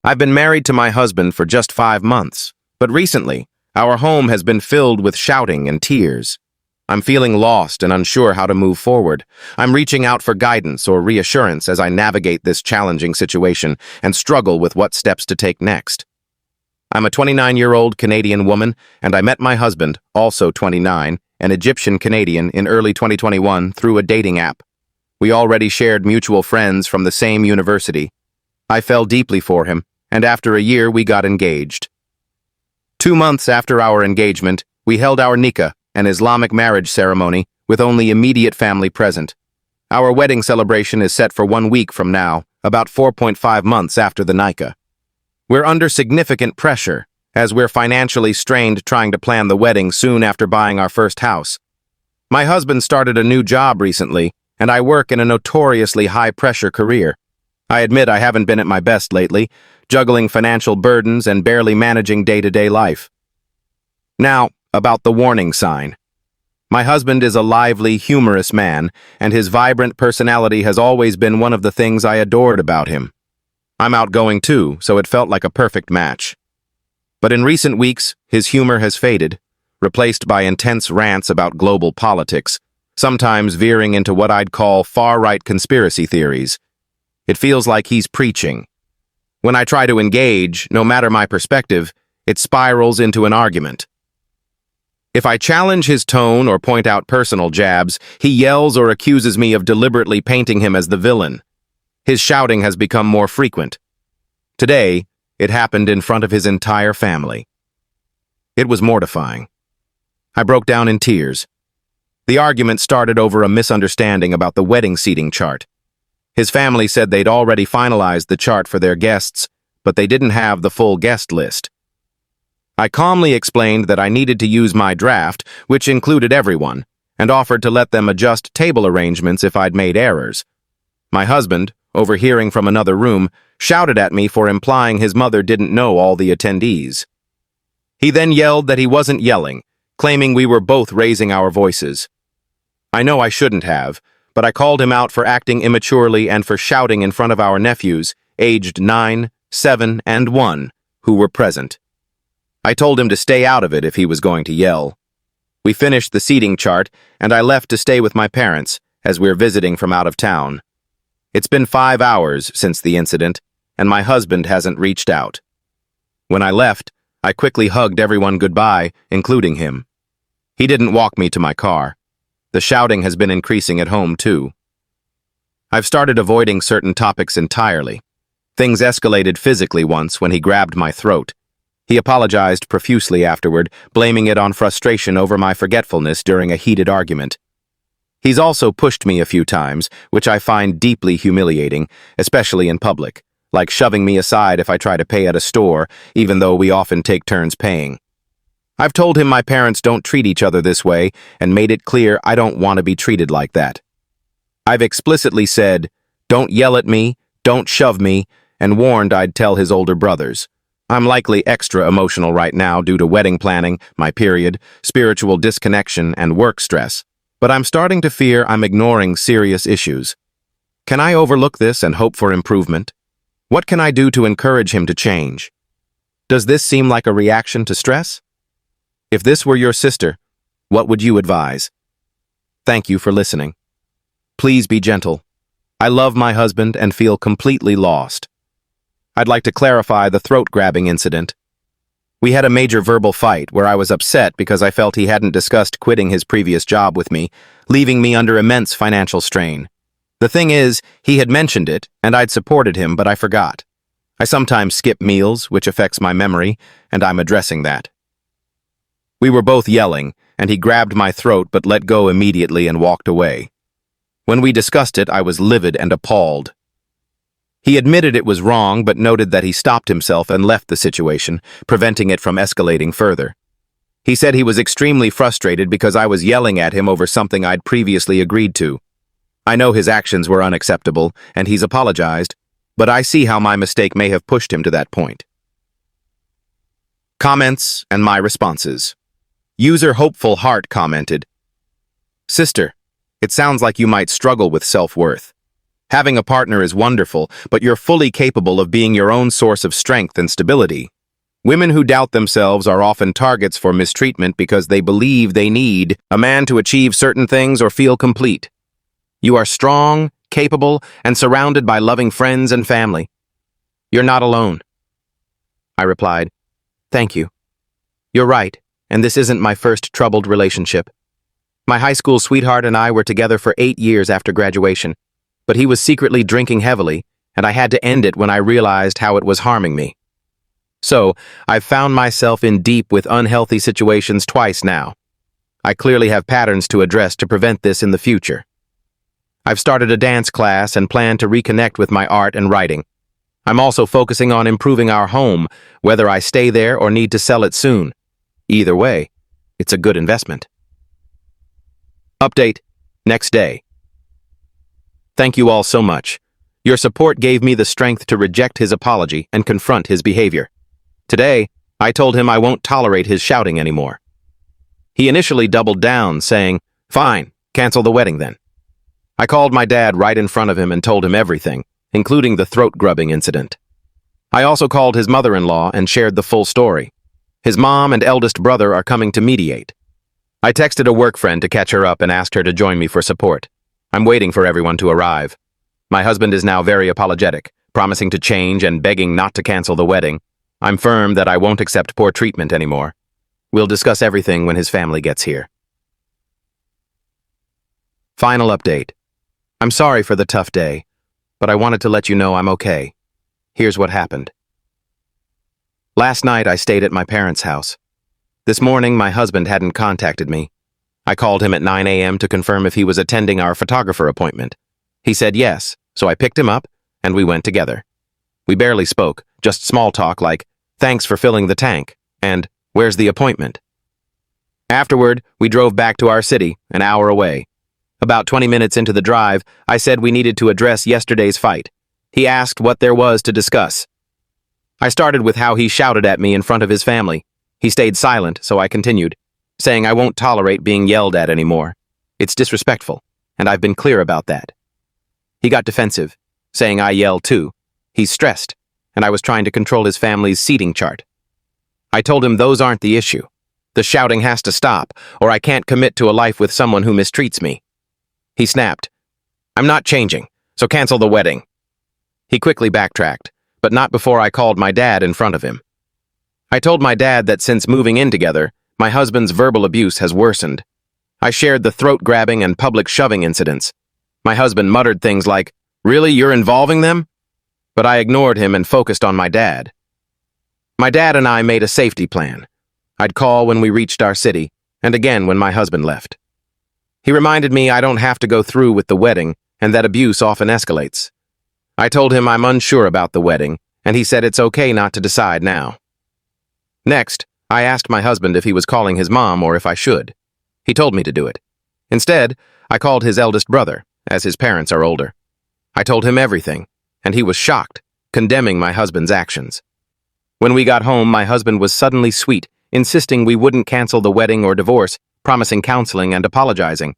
I've been married to my husband for just 5 months, but recently, our home has been filled with shouting and tears. I'm feeling lost and unsure how to move forward. I'm reaching out for guidance or reassurance as I navigate this challenging situation and struggle with what steps to take next. I'm a 29-year-old Canadian woman, and I met my husband, also 29, an Egyptian Canadian, in early 2021 through a dating app. We already shared mutual friends from the same university. I fell deeply for him, and after a year we got engaged. 2 months after our engagement, we held our nikah, an Islamic marriage ceremony, with only immediate family present. Our wedding celebration is set for 1 week from now, about 4.5 months after the nikah. We're under significant pressure, as we're financially strained trying to plan the wedding soon after buying our first house. My husband started a new job recently, and I work in a notoriously high-pressure career. I admit I haven't been at my best lately, juggling financial burdens and barely managing day-to-day life. Now, about the warning sign. My husband is a lively, humorous man, and his vibrant personality has always been one of the things I adored about him. I'm outgoing too, so it felt like a perfect match. But in recent weeks, his humor has faded, replaced by intense rants about global politics, sometimes veering into what I'd call far-right conspiracy theories. It feels like he's preaching. When I try to engage, no matter my perspective, it spirals into an argument. If I challenge his tone or point out personal jabs, he yells or accuses me of deliberately painting him as the villain. His shouting has become more frequent. Today, it happened in front of his entire family. It was mortifying. I broke down in tears. The argument started over a misunderstanding about the wedding seating chart. His family said they'd already finalized the chart for their guests, but they didn't have the full guest list. I calmly explained that I needed to use my draft, which included everyone, and offered to let them adjust table arrangements if I'd made errors. My husband, overhearing from another room, shouted at me for implying his mother didn't know all the attendees. He then yelled that he wasn't yelling, claiming we were both raising our voices. I know I shouldn't have, but I called him out for acting immaturely and for shouting in front of our nephews, aged 9, 7, and 1, who were present. I told him to stay out of it if he was going to yell. We finished the seating chart, and I left to stay with my parents, as we're visiting from out of town. It's been 5 hours since the incident, and my husband hasn't reached out. When I left, I quickly hugged everyone goodbye, including him. He didn't walk me to my car. The shouting has been increasing at home, too. I've started avoiding certain topics entirely. Things escalated physically once when he grabbed my throat. He apologized profusely afterward, blaming it on frustration over my forgetfulness during a heated argument. He's also pushed me a few times, which I find deeply humiliating, especially in public, like shoving me aside if I try to pay at a store, even though we often take turns paying. I've told him my parents don't treat each other this way and made it clear I don't want to be treated like that. I've explicitly said, "Don't yell at me, don't shove me," and warned I'd tell his older brothers. I'm likely extra emotional right now due to wedding planning, my period, spiritual disconnection, and work stress. But I'm starting to fear I'm ignoring serious issues. Can I overlook this and hope for improvement? What can I do to encourage him to change? Does this seem like a reaction to stress? If this were your sister, what would you advise? Thank you for listening. Please be gentle. I love my husband and feel completely lost. I'd like to clarify the throat-grabbing incident. We had a major verbal fight where I was upset because I felt he hadn't discussed quitting his previous job with me, leaving me under immense financial strain. The thing is, he had mentioned it, and I'd supported him, but I forgot. I sometimes skip meals, which affects my memory, and I'm addressing that. We were both yelling, and he grabbed my throat but let go immediately and walked away. When we discussed it, I was livid and appalled. He admitted it was wrong, but noted that he stopped himself and left the situation, preventing it from escalating further. He said he was extremely frustrated because I was yelling at him over something I'd previously agreed to. I know his actions were unacceptable, and he's apologized, but I see how my mistake may have pushed him to that point. Comments and my responses. User Hopeful Heart commented, "Sister, it sounds like you might struggle with self-worth. Having a partner is wonderful, but you're fully capable of being your own source of strength and stability. Women who doubt themselves are often targets for mistreatment because they believe they need a man to achieve certain things or feel complete. You are strong, capable, and surrounded by loving friends and family. You're not alone. I replied, "Thank you. You're right, and this isn't my first troubled relationship. My high school sweetheart and I were together for 8 years after graduation, but he was secretly drinking heavily, and I had to end it when I realized how it was harming me. So, I've found myself in deep with unhealthy situations twice now. I clearly have patterns to address to prevent this in the future. I've started a dance class and plan to reconnect with my art and writing. I'm also focusing on improving our home, whether I stay there or need to sell it soon. Either way, it's a good investment." Update, next day. Thank you all so much. Your support gave me the strength to reject his apology and confront his behavior. Today, I told him I won't tolerate his shouting anymore. He initially doubled down, saying, "Fine, cancel the wedding then." I called my dad right in front of him and told him everything, including the throat-grubbing incident. I also called his mother-in-law and shared the full story. His mom and eldest brother are coming to mediate. I texted a work friend to catch her up and asked her to join me for support. I'm waiting for everyone to arrive. My husband is now very apologetic, promising to change and begging not to cancel the wedding. I'm firm that I won't accept poor treatment anymore. We'll discuss everything when his family gets here. Final update. I'm sorry for the tough day, but I wanted to let you know I'm okay. Here's what happened. Last night I stayed at my parents' house. This morning my husband hadn't contacted me. I called him at 9 a.m. to confirm if he was attending our photographer appointment. He said yes, so I picked him up and we went together. We barely spoke, just small talk like, "Thanks for filling the tank," and "Where's the appointment?" Afterward, we drove back to our city, an hour away. About 20 minutes into the drive, I said we needed to address yesterday's fight. He asked what there was to discuss. I started with how he shouted at me in front of his family. He stayed silent, so I continued, saying I won't tolerate being yelled at anymore. It's disrespectful, and I've been clear about that. He got defensive, saying I yell too. He's stressed, and I was trying to control his family's seating chart. I told him those aren't the issue. The shouting has to stop, or I can't commit to a life with someone who mistreats me. He snapped, "I'm not changing, so cancel the wedding." He quickly backtracked, but not before I called my dad in front of him. I told my dad that since moving in together, my husband's verbal abuse has worsened. I shared the throat-grabbing and public shoving incidents. My husband muttered things like, "Really, you're involving them?" But I ignored him and focused on my dad. My dad and I made a safety plan. I'd call when we reached our city, and again when my husband left. He reminded me I don't have to go through with the wedding and that abuse often escalates. I told him I'm unsure about the wedding, and he said it's okay not to decide now. Next, I asked my husband if he was calling his mom or if I should. He told me to do it. Instead, I called his eldest brother, as his parents are older. I told him everything, and he was shocked, condemning my husband's actions. When we got home, my husband was suddenly sweet, insisting we wouldn't cancel the wedding or divorce, promising counseling and apologizing.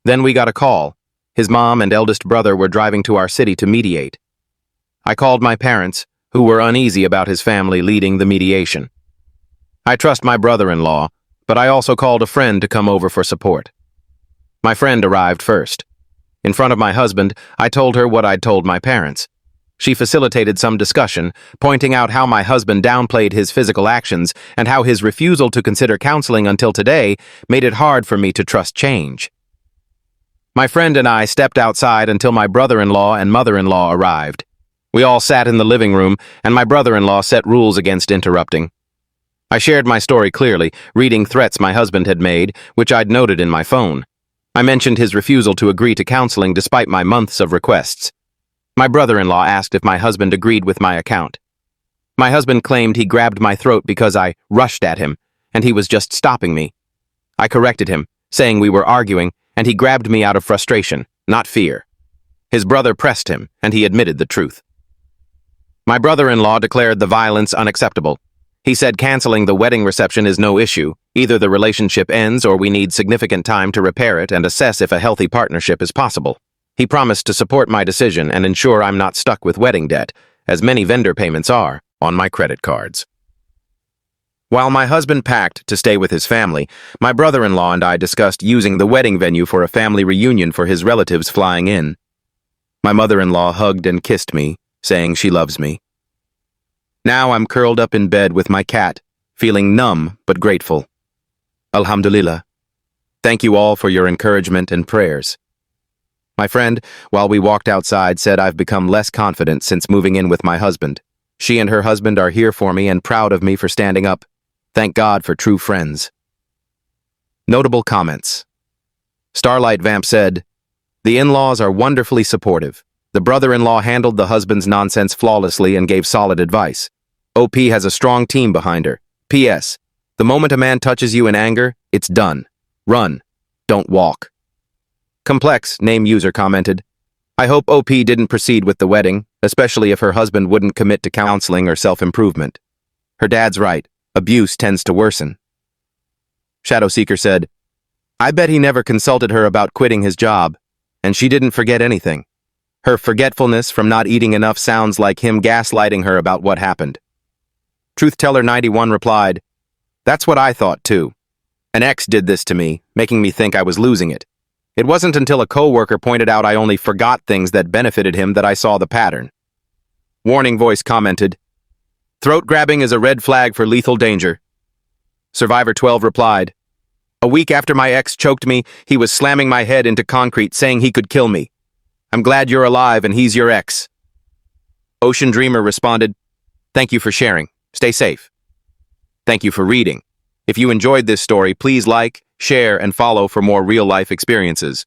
Then we got a call. His mom and eldest brother were driving to our city to mediate. I called my parents, who were uneasy about his family leading the mediation. I trust my brother-in-law, but I also called a friend to come over for support. My friend arrived first. In front of my husband, I told her what I'd told my parents. She facilitated some discussion, pointing out how my husband downplayed his physical actions and how his refusal to consider counseling until today made it hard for me to trust change. My friend and I stepped outside until my brother-in-law and mother-in-law arrived. We all sat in the living room, and my brother-in-law set rules against interrupting. I shared my story clearly, reading threats my husband had made, which I'd noted in my phone. I mentioned his refusal to agree to counseling despite my months of requests. My brother-in-law asked if my husband agreed with my account. My husband claimed he grabbed my throat because I rushed at him, and he was just stopping me. I corrected him, saying we were arguing, and he grabbed me out of frustration, not fear. His brother pressed him, and he admitted the truth. My brother-in-law declared the violence unacceptable. He said canceling the wedding reception is no issue. Either the relationship ends or we need significant time to repair it and assess if a healthy partnership is possible. He promised to support my decision and ensure I'm not stuck with wedding debt, as many vendor payments are, on my credit cards. While my husband packed to stay with his family, my brother-in-law and I discussed using the wedding venue for a family reunion for his relatives flying in. My mother-in-law hugged and kissed me, saying she loves me. Now I'm curled up in bed with my cat, feeling numb but grateful. Alhamdulillah. Thank you all for your encouragement and prayers. My friend, while we walked outside, said I've become less confident since moving in with my husband. She and her husband are here for me and proud of me for standing up. Thank God for true friends. Notable comments. Starlight Vamp said, "The in-laws are wonderfully supportive. The brother-in-law handled the husband's nonsense flawlessly and gave solid advice. OP has a strong team behind her. P.S. The moment a man touches you in anger, it's done. Run. Don't walk." Complex name user commented, "I hope OP didn't proceed with the wedding, especially if her husband wouldn't commit to counseling or self-improvement. Her dad's right. Abuse tends to worsen." Shadowseeker said, "I bet he never consulted her about quitting his job, and she didn't forget anything. Her forgetfulness from not eating enough sounds like him gaslighting her about what happened." Truth-Teller91 replied, "That's what I thought too. An ex did this to me, making me think I was losing it. It wasn't until a coworker pointed out I only forgot things that benefited him that I saw the pattern." Warning Voice commented, "Throat grabbing is a red flag for lethal danger." Survivor 12 replied, "A week after my ex choked me, he was slamming my head into concrete saying he could kill me. I'm glad you're alive and he's your ex." Ocean Dreamer responded, "Thank you for sharing. Stay safe." Thank you for reading. If you enjoyed this story, please like, share, and follow for more real-life experiences.